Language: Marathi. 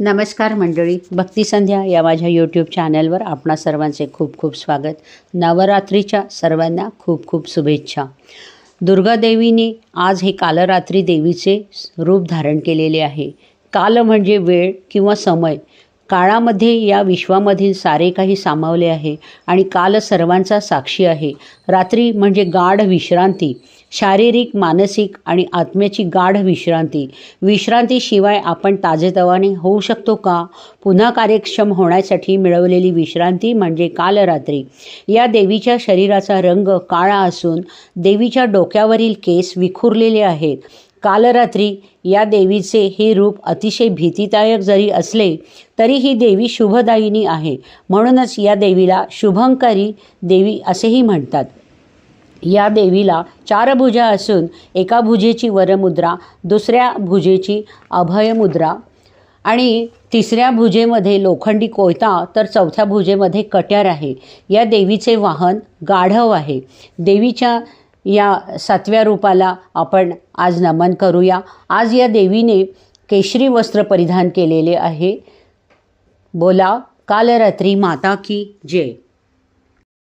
नमस्कार मंडळी, भक्तिसंध्या या माझ्या यूट्यूब चॅनलवर आपणा सर्वांचे खूप खूप स्वागत। नवरात्रीच्या सर्वांना खूप खूप शुभेच्छा। दुर्गा देवीने आज हे कालरात्री देवीचे रूप धारण केलेले आहे। काल म्हणजे वेळ किंवा समय। काळामध्ये या विश्वामधील सारे काही सामावले आहे आणि काल सर्वांचा साक्षी आहे। रात्री म्हणजे गाढ विश्रांती, शारीरिक, मानसिक आणि आत्म्याची गाढ विश्रांती। विश्रांतीशिवाय आपण ताजेतवाने होऊ शकतो का? पुन्हा कार्यक्षम होण्यासाठी मिळवलेली विश्रांती म्हणजे कालरात्री। या देवीच्या शरीराचा रंग काळा असून देवीच्या डोक्यावरील केस विखुरलेले आहेत। कालरात्री या देवीचे हे रूप अतिशय भीतिदायक जरी असले तरी ही देवी शुभदायिनी आहे, म्हणूनच या देवीला शुभंकरी देवी असेही म्हणतात। या देवीला 4 भुजा असून एका भुजेची वरमुद्रा, दुसऱ्या भुजेची अभयमुद्रा आणि तिसऱ्या भुजेमध्ये लोखंडी कोयता, तर चौथ्या भुजेमध्ये कट्यार आहे। या देवीचे वाहन गाढव आहे। देवीच्या या 7व्या रूपाला आपण आज नमन करूया। आज या देवीने केशरी वस्त्र परिधान केलेले आहे। बोला कालरात्री माता की जय।